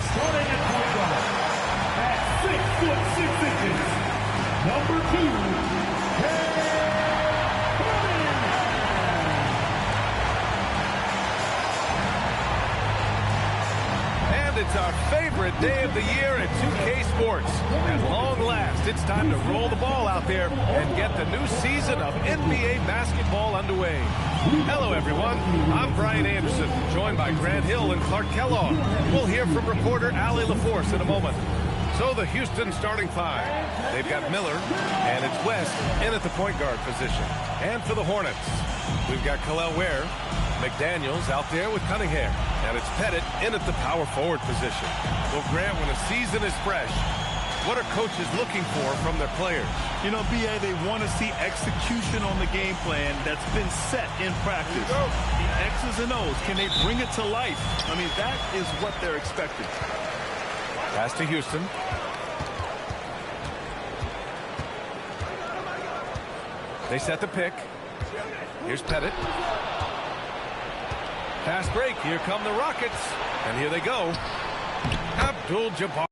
Starting at point guard, at 6'6" number 2, It's our favorite day of the year at 2K Sports. At long last, it's time to roll the ball out there and get the new season of NBA basketball underway. Hello, everyone. I'm Brian Anderson, joined by Grant Hill and Clark Kellogg. We'll hear from reporter Allie LaForce in a moment. So the Houston starting five. They've got Miller, and it's West in at the point guard position. And for the Hornets, we've got Ware, McDaniels out there with Cunningham, and it's Pettit in at the power forward position. Well, Grant, when a season is fresh, what are coaches looking for from their players? You know, B.A., they want to see execution on the game plan that's been set in practice. The X's and O's, can they bring it to life? I mean, that is what they're expecting. Pass to Houston. They set the pick. Here's Pettit. Pass break. Here come the Rockets. And here they go. Abdul-Jabbar.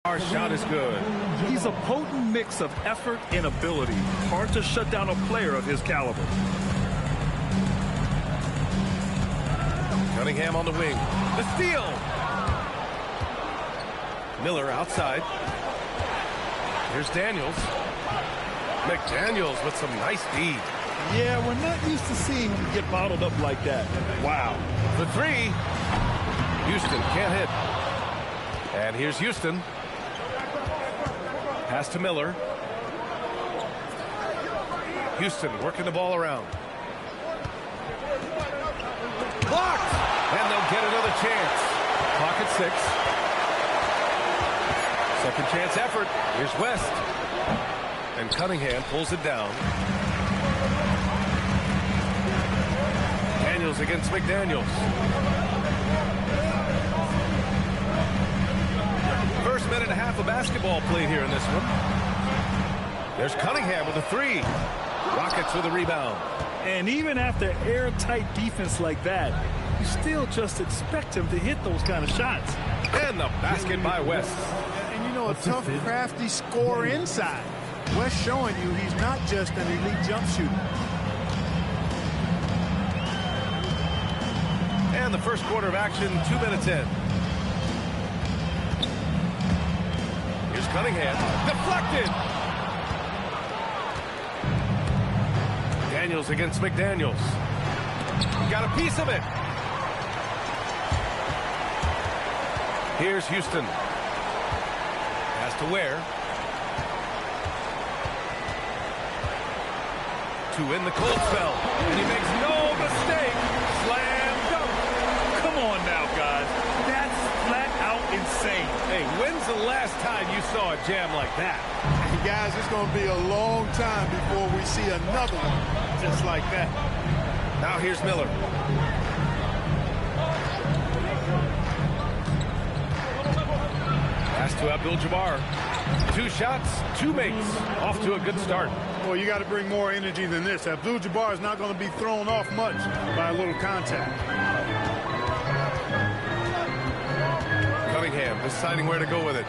Our shot is good. He's a potent mix of effort and ability. Hard to shut down a player of his caliber. Cunningham on the wing. The steal. Miller outside. Here's Daniels. McDaniels with some nice D. Yeah, we're not used to seeing him get bottled up like that. Wow. The three. Houston can't hit. And here's Houston. Pass to Miller. Houston working the ball around. Blocked! And they'll get another chance. Clock at 6. Second chance effort. Here's West. And Cunningham pulls it down. Daniels against McDaniels. First minute and a half of basketball played here in this one. There's Cunningham with a three. Rockets with a rebound. And even after airtight defense like that, you still just expect him to hit those kind of shots. And the basket by West. And you know, a tough, crafty scorer inside. West showing you he's not just an elite jump shooter. And the first quarter of action, 2 minutes in. Here's Cunningham. Deflected. Daniels against McDaniels. Got a piece of it. Here's Houston. Pass to Ware. To win the cold spell. And he makes no mistake. Slam dunk. Come on now, guys. That's flat out insane. Hey, when's the last time you saw a jam like that? And guys, it's going to be a long time before we see another one just like that. Now here's Miller. Pass to Abdul-Jabbar. 2 shots, 2 makes. Off to a good start. Well, you got to bring more energy than this. Abdul-Jabbar is not going to be thrown off much by a little contact. Cunningham deciding where to go with it.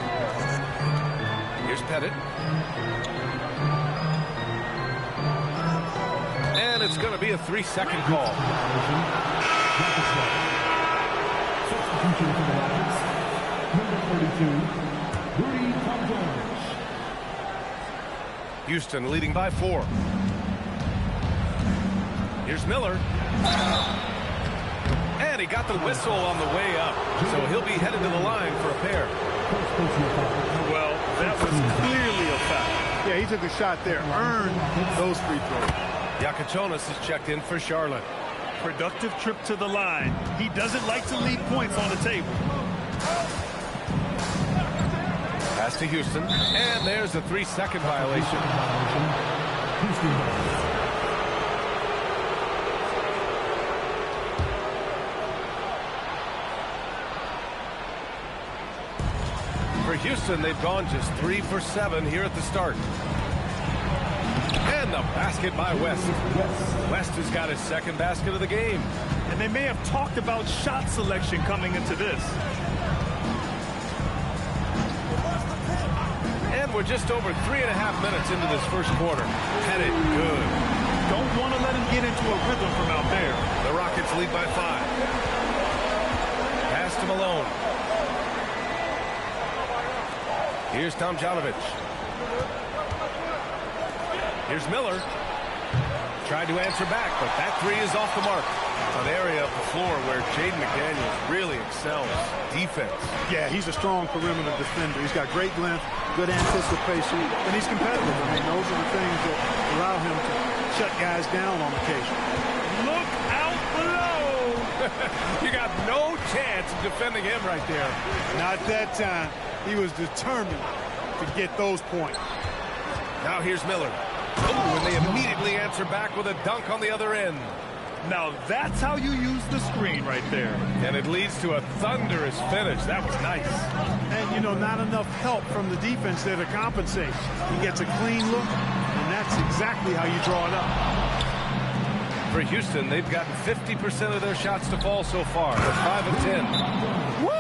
Here's Pettit. And it's going to be a 3-second call. Substitution for the Rockets, number 32, Houston leading by 4. Here's Miller. And he got the whistle on the way up. So he'll be headed to the line for a pair. Well, that was clearly a foul. Yeah, he took a shot there. Earned those free throws. Yakachonis is checked in for Charlotte. Productive trip to the line. He doesn't like to leave points on the table. Pass to Houston. And there's a 3-second violation. For Houston, they've gone just 3 for 7 here at the start. And the basket by West. West has got his second basket of the game. And they may have talked about shot selection coming into this. And we're just over 3.5 minutes into this first quarter. Headed good. Don't want to let him get into a rhythm from out there. The Rockets lead by 5. Pass to Malone. Here's Tomjanovich. Here's Miller. Tried to answer back, but that 3 is off the mark. An area of the floor where Jaden McDaniels really excels. Defense. Yeah, he's a strong perimeter defender. He's got great length, good anticipation, and he's competitive. I mean, those are the things that allow him to shut guys down on occasion. Look out below! You got no chance of defending him right there. Not that time. He was determined to get those points. Now here's Miller. Oh, and they immediately answer back with a dunk on the other end. Now that's how you use the screen right there. And it leads to a thunderous finish. That was nice. And, you know, not enough help from the defense there to compensate. He gets a clean look, and that's exactly how you draw it up. For Houston, they've gotten 50% of their shots to fall so far. They're 5 of 10. Woo!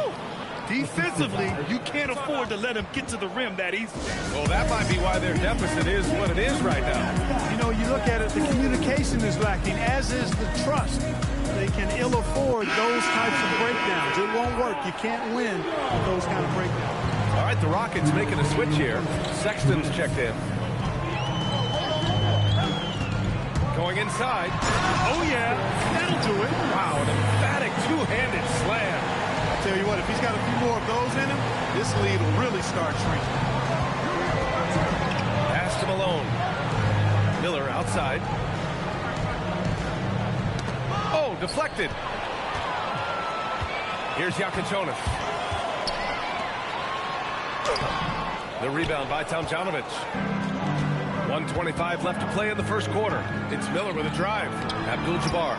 Defensively, you can't afford to let him get to the rim that easily. Well, that might be why their deficit is what it is right now. You know, you look at it, the communication is lacking, as is the trust. They can ill afford those types of breakdowns. It won't work. You can't win with those kind of breakdowns. All right, the Rockets making a switch here. Sexton's checked in. Going inside. Oh, yeah, that'll do it. Wow, an emphatic two-handed slam. Tell you what, if he's got a few more of those in him, this lead will really start shrinking. Pass to Malone. Miller outside. Oh, deflected. Here's Yakachonis. The rebound by Tomjanovich. 1:25 left to play in the first quarter. It's Miller with a drive. Abdul-Jabbar.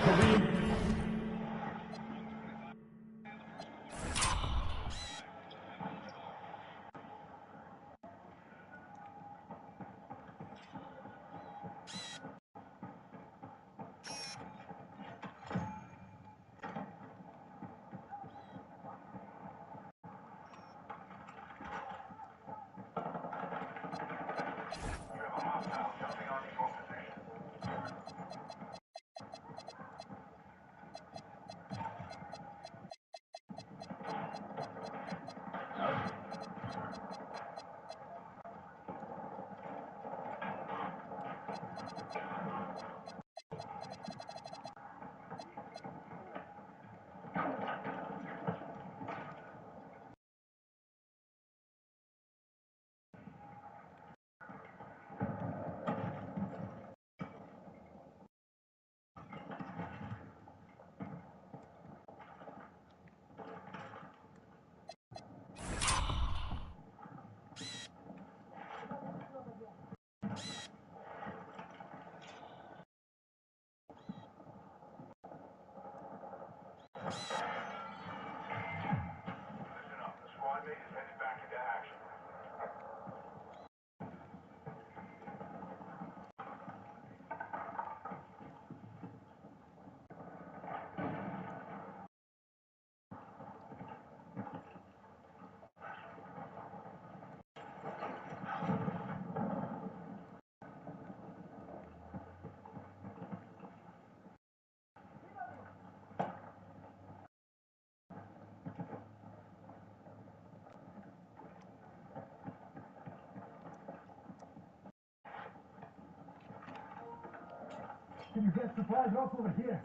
Can you get supplies off over here?